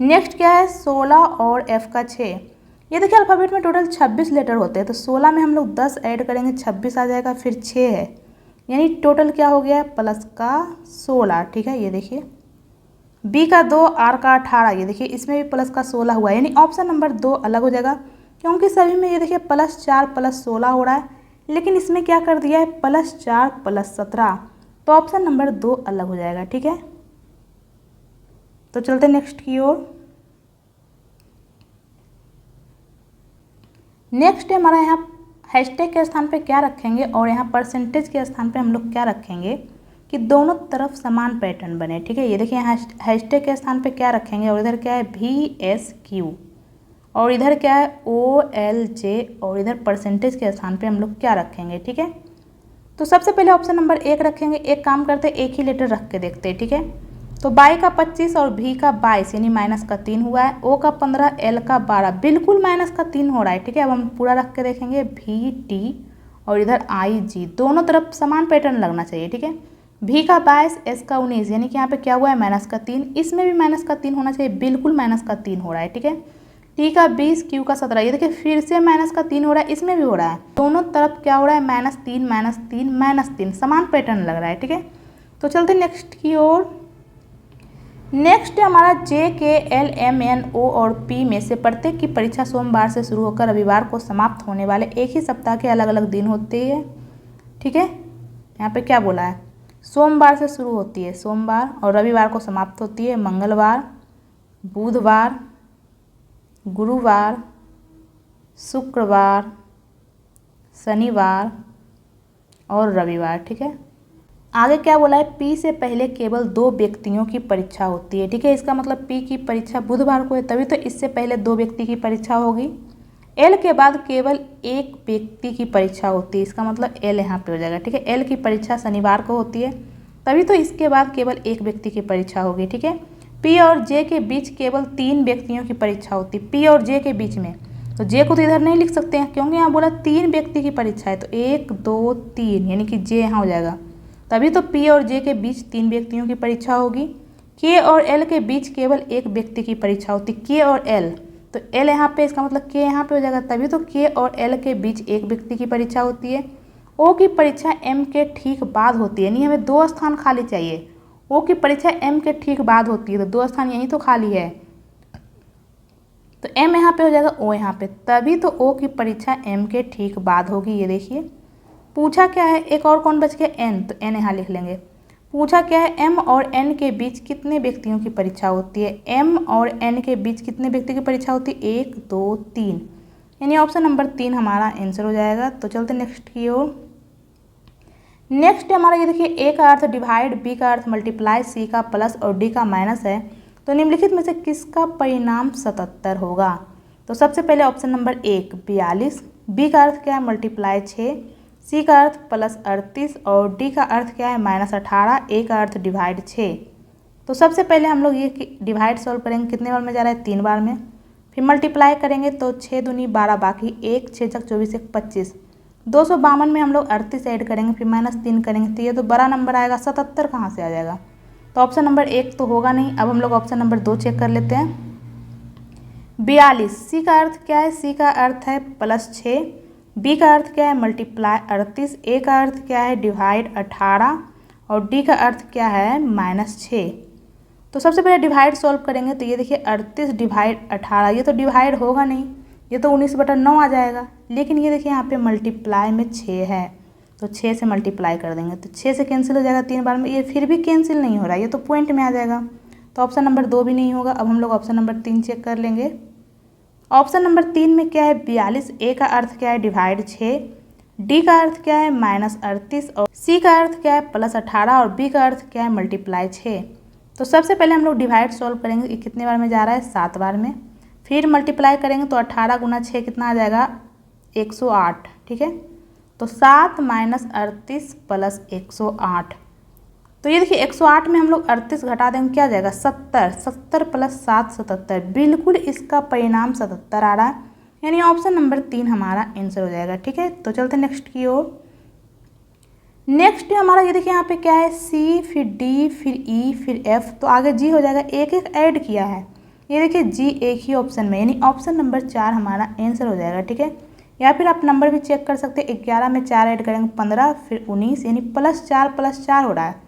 A: नेक्स्ट क्या है, 16 और एफ का 6, ये देखिए अल्फ़ाबेट में टोटल 26 लेटर होते हैं, तो 16 में हम लोग 10 ऐड करेंगे, 26 आ जाएगा, फिर 6 है यानी टोटल क्या हो गया है, प्लस का 16, ठीक है। ये देखिए बी का 2, आर का 18, ये देखिए इसमें भी प्लस का 16 हुआ है, यानी ऑप्शन नंबर 2 अलग हो जाएगा, क्योंकि सभी में ये देखिए +4 +16 हो रहा है, लेकिन इसमें क्या कर दिया है, +4 +17, तो ऑप्शन नंबर 2 अलग हो जाएगा, ठीक है। तो चलते नेक्स्ट की ओर। नेक्स्ट हमारा यहाँ हैशटैग के स्थान पे क्या रखेंगे और यहाँ परसेंटेज के स्थान पे हम लोग क्या रखेंगे कि दोनों तरफ समान पैटर्न बने, ठीक है। ये देखिए यहाँ हैशटैग के स्थान पे क्या रखेंगे और इधर क्या है VSQ और इधर क्या है OLJ और इधर परसेंटेज के स्थान पे हम लोग क्या रखेंगे, ठीक है। तो सबसे पहले ऑप्शन नंबर 1 रखेंगे। एक काम करते हैं, एक ही लेटर रख के देखते हैं, ठीक है। तो बाई का 25 और भी का 22 यानी -3 हुआ है, ओ का 15, एल का 12 बिल्कुल -3 हो रहा है, ठीक है। अब हम पूरा रख के देखेंगे VT और इधर IG दोनों तरफ समान पैटर्न लगना चाहिए, ठीक है। भी का 22, एस का 19 यानी कि यहाँ पे क्या हुआ है -3, इसमें भी -3 होना चाहिए, बिल्कुल -3 हो रहा है, ठीक है। टी का 20, क्यू का 17, ये देखिए फिर से -3 हो रहा है, इसमें भी हो रहा है, दोनों तरफ क्या हो रहा है -3 -3 -3 समान पैटर्न लग रहा है, ठीक है। तो चलते नेक्स्ट की ओर। नेक्स्ट हमारा JKLMNO और P में से प्रत्येक की परीक्षा सोमवार से शुरू होकर रविवार को समाप्त होने वाले एक ही सप्ताह के अलग अलग दिन होते हैं, ठीक है। यहाँ पे क्या बोला है, सोमवार से शुरू होती है सोमवार और रविवार को समाप्त होती है मंगलवार, बुधवार, गुरुवार, शुक्रवार, शनिवार और रविवार, ठीक है। आगे क्या बोला है, P से पहले केवल 2 व्यक्तियों की परीक्षा होती है, ठीक है। इसका मतलब P की परीक्षा बुधवार को है, तभी तो इससे पहले 2 व्यक्ति की परीक्षा होगी। L के बाद केवल 1 व्यक्ति की परीक्षा होती है, इसका मतलब L यहाँ पे हो जाएगा, ठीक है। L की परीक्षा शनिवार को होती है, तभी तो इसके बाद केवल 1 व्यक्ति की परीक्षा होगी, ठीक है। P और J के बीच केवल 3 व्यक्तियों की परीक्षा होती है, P और J के बीच में, तो J को तो इधर नहीं लिख सकते हैं क्योंकि यहाँ बोला 3 व्यक्ति की परीक्षा है, तो 1 2 3 यानी कि J यहाँ हो जाएगा, तभी तो P और J के बीच 3 व्यक्तियों की परीक्षा होगी। K और L के बीच केवल 1 व्यक्ति की परीक्षा होती है, K और L, तो L यहाँ पे, इसका मतलब K यहाँ पे हो जाएगा, तभी तो K और L के बीच 1 व्यक्ति की परीक्षा होती है। O की परीक्षा M के ठीक बाद होती है, यानी हमें 2 स्थान खाली चाहिए, O की परीक्षा M के ठीक बाद होती है, तो 2 स्थान यहीं तो खाली है, तो M यहाँ पे हो जाएगा, O यहाँ पे, तभी तो O की परीक्षा M के ठीक बाद होगी। ये देखिए पूछा क्या है, एक और कौन बच गया, N, तो N यहाँ लिख लेंगे। पूछा क्या है, M और N के बीच कितने व्यक्तियों की परीक्षा होती है, M और N के बीच कितने व्यक्ति की परीक्षा होती है, 1 2 3, यानी ऑप्शन नंबर 3 हमारा आंसर हो जाएगा। तो चलते नेक्स्ट की ओर। नेक्स्ट हमारा ये देखिए, A का अर्थ डिवाइड, B का अर्थ मल्टीप्लाई, C का प्लस और D का माइनस है, तो निम्नलिखित में से किसका परिणाम 77 होगा। तो सबसे पहले ऑप्शन नंबर 1 42, B का अर्थ क्या है मल्टीप्लाई 6, C का अर्थ +38 और D का अर्थ क्या है -18, A का अर्थ डिवाइड 6। तो सबसे पहले हम लोग ये डिवाइड सॉल्व करेंगे, कितने बार में जा रहा है, 3 बार में, फिर मल्टीप्लाई करेंगे तो 6 दूनी 12 बाकी 1, 6 × 24 = 25, 252 में हम लोग 38 ऐड करेंगे, फिर -3 करेंगे, तो ये तो बड़ा नंबर आएगा, 77 कहाँ से आ जाएगा, तो ऑप्शन नंबर 1 तो होगा नहीं। अब हम लोग ऑप्शन नंबर 2 चेक कर लेते हैं। 42, C का अर्थ क्या है, C का अर्थ है +6, B का अर्थ क्या है मल्टीप्लाई 38, A का अर्थ क्या है डिवाइड 18 और D का अर्थ क्या है -6। तो सबसे पहले डिवाइड सॉल्व करेंगे, तो ये देखिए 38 डिवाइड 18, ये तो डिवाइड होगा नहीं, ये तो 19/9 आ जाएगा, लेकिन ये देखिए यहाँ पे मल्टीप्लाई में 6 है, तो 6 से मल्टीप्लाई कर देंगे, तो 6 से कैंसिल हो जाएगा 3 बार में, ये फिर भी कैंसिल नहीं हो रहा है, ये तो पॉइंट में आ जाएगा, तो ऑप्शन नंबर 2 भी नहीं होगा। अब हम लोग ऑप्शन नंबर 3 चेक कर लेंगे। ऑप्शन नंबर 3 में क्या है 42, A का अर्थ क्या है डिवाइड 6, D का अर्थ क्या है -38 और C का अर्थ क्या है +18 और B का अर्थ क्या है मल्टीप्लाई 6। तो सबसे पहले हम लोग डिवाइड सॉल्व करेंगे, ये कितने बार में जा रहा है, 7 बार में, फिर मल्टीप्लाई करेंगे तो 18 × 6 कितना आ जाएगा 108, ठीक है। तो 7 माइनस 38 प्लस 108। तो ये देखिए 108 में हम लोग 38 घटा देंगे, क्या जाएगा 70। 70 प्लस 7 77। बिल्कुल इसका परिणाम 77 आ रहा है, यानी ऑप्शन नंबर 3 हमारा आंसर हो जाएगा। ठीक है, तो चलते नेक्स्ट की ओर। नेक्स्ट हमारा ये देखिए यहाँ पे क्या है, सी फिर डी फिर ई फिर एफ, तो आगे जी हो जाएगा। एक एक ऐड किया है, ये देखिए जी एक ही ऑप्शन में, यानी ऑप्शन नंबर 4 हमारा आंसर हो जाएगा। ठीक है, या फिर आप नंबर भी चेक कर सकते हैं। 11 में 4 ऐड करेंगे 15 फिर 19, यानी +4 हो रहा है।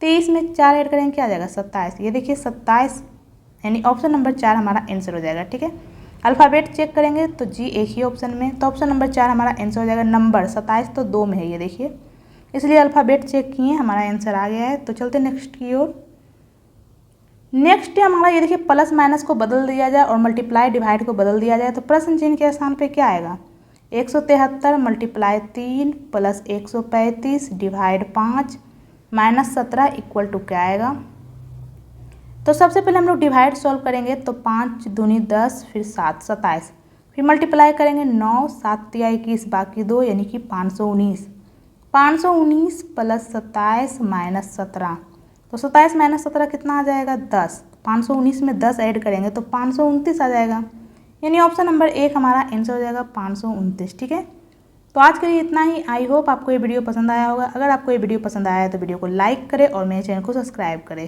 A: 23 में 4 ऐड करेंगे क्या आ जाएगा 27, ये देखिए 27, यानी ऑप्शन नंबर 4 हमारा आंसर हो जाएगा। ठीक है, अल्फ़ाबेट चेक करेंगे तो जी एक ही ऑप्शन में, तो ऑप्शन नंबर 4 हमारा आंसर हो जाएगा। नंबर 27 तो 2 में है, ये देखिए, इसलिए अल्फ़ाबेट चेक किए, हमारा आंसर आ गया है। तो चलते नेक्स्ट की ओर। नेक्स्ट हमारा ये देखिए प्लस माइनस को बदल दिया जाए और मल्टीप्लाई डिवाइड को बदल दिया जाए, तो प्रश्न चिन्ह के स्थान पे क्या आएगा, 173 multiply 3 plus 135 divide 5 minus 17 equal to क्या आएगा। तो सबसे पहले हम लोग डिवाइड सॉल्व करेंगे, तो 5 दूनी 10 फिर 7 27, फिर मल्टीप्लाई करेंगे 9 7 तिया 21 बाकी 2, यानी कि 519। 519 प्लस 27 माइनस 17, तो 27 माइनस 17 कितना आ जाएगा 10। 519 में 10 ऐड करेंगे तो 529 आ जाएगा, यानी ऑप्शन नंबर 1 हमारा आंसर हो जाएगा 529। ठीक है, तो आज के लिए इतना ही। आई होप आपको ये वीडियो पसंद आया होगा। अगर आपको ये वीडियो पसंद आया है तो वीडियो को लाइक करें और मेरे चैनल को सब्सक्राइब करें।